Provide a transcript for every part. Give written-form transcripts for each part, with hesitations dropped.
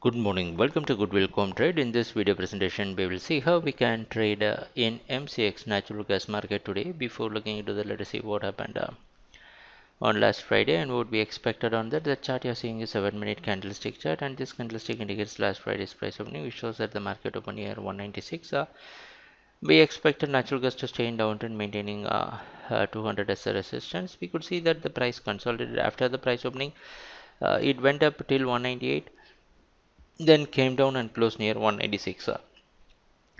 Good morning. Welcome to Goodwill Trade. In this video presentation, we will see how we can trade in MCX natural gas market today. Before looking into that, let us see what happened on last Friday and what we expected on that. The chart you're seeing is a 7-minute candlestick chart, and this candlestick indicates last Friday's price opening, which shows that the market opened near 196. We expected natural gas to stay in downtrend, maintaining 200 as a resistance. We could see that the price consolidated after the price opening. It went up till 198. Then came down and closed near 196.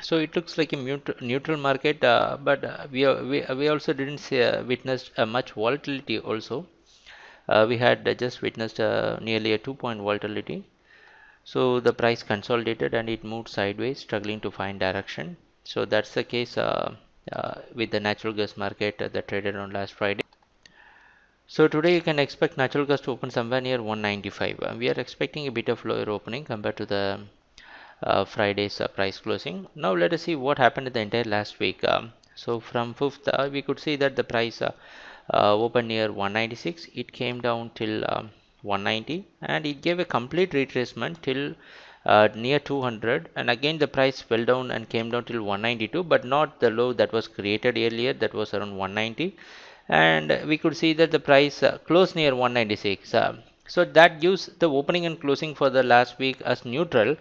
So it looks like a neutral market, but we also didn't see, witnessed much volatility also. We had just witnessed nearly a 2 point volatility. So the price consolidated and it moved sideways, struggling to find direction. So that's the case with the natural gas market that traded on last Friday. So today you can expect natural gas to open somewhere near 195. We are expecting a bit of lower opening compared to the Friday's price closing. Now let us see what happened in the entire last week. So from 5th, we could see that the price opened near 196. It came down till 190, and it gave a complete retracement till near 200, and again the price fell down and came down till 192, but not the low that was created earlier, that was around 190. And we could see that the price closed near 196. So that gives the opening and closing for the last week as neutral,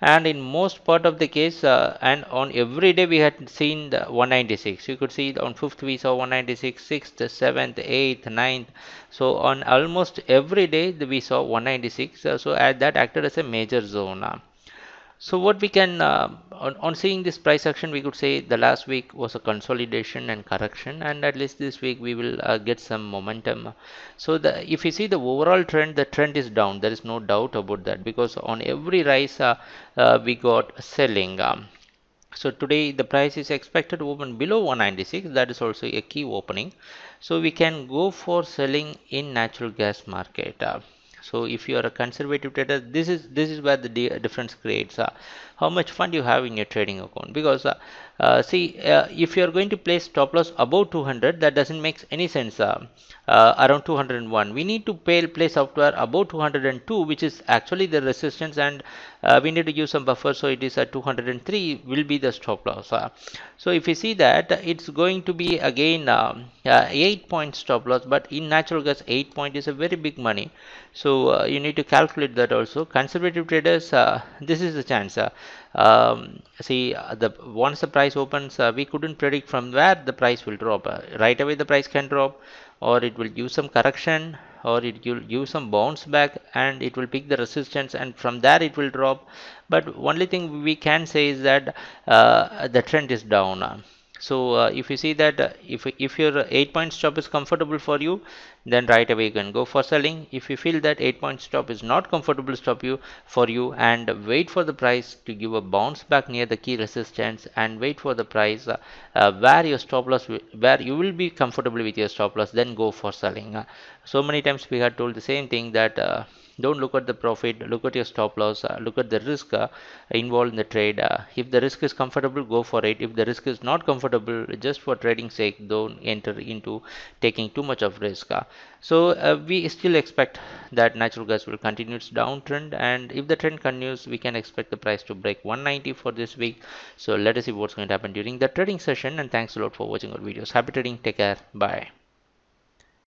and in most part of the case, and on every day we had seen the 196. You could see on 5th we saw 196, 6th, 7th, 8th, 9th. So on almost every day we saw 196. So that acted as a major zone. So what we can on seeing this price action, we could say the last week was a consolidation and correction, and at least this week we will get some momentum. So if you see the overall trend, the trend is down. There is no doubt about that, because on every rise we got selling. So today the price is expected to open below 196. That is also a key opening. So we can go for selling in natural gas market. So if you are a conservative trader, this is where the difference creates. How much fund you have in your trading account, because if you are going to place stop loss above 200, that doesn't make any sense. Around 201, we need to place software above 202, which is actually the resistance, and we need to use some buffer, so it is at 203 will be the stop loss. So if you see that, it's going to be again 8 point stop loss, but in natural gas 8 point is a very big money. So you need to calculate that also. Conservative traders, this is the chance. The once the price opens, we couldn't predict from where the price will drop. Right away the price can drop, or it will give some correction, or it will give some bounce back, and it will pick the resistance, and from there it will drop. But only thing we can say is that the trend is down. So if you see that, if your 8 point stop is comfortable for you, then right away you can go for selling. If you feel that 8 point stop is not comfortable stop you for you, and wait for the price to give a bounce back near the key resistance, and wait for the price where your stop loss where you will be comfortable with your stop loss, then go for selling. So many times we had told the same thing, that don't look at the profit, look at your stop loss, look at the risk involved in the trade. If the risk is comfortable, go for it. If the risk is not comfortable, just for trading sake, don't enter into taking too much of risk. So we still expect that natural gas will continue its downtrend, and if the trend continues, we can expect the price to break 190 for this week. So let us see what's going to happen during the trading session, and thanks a lot for watching our videos. Happy trading, take care, bye.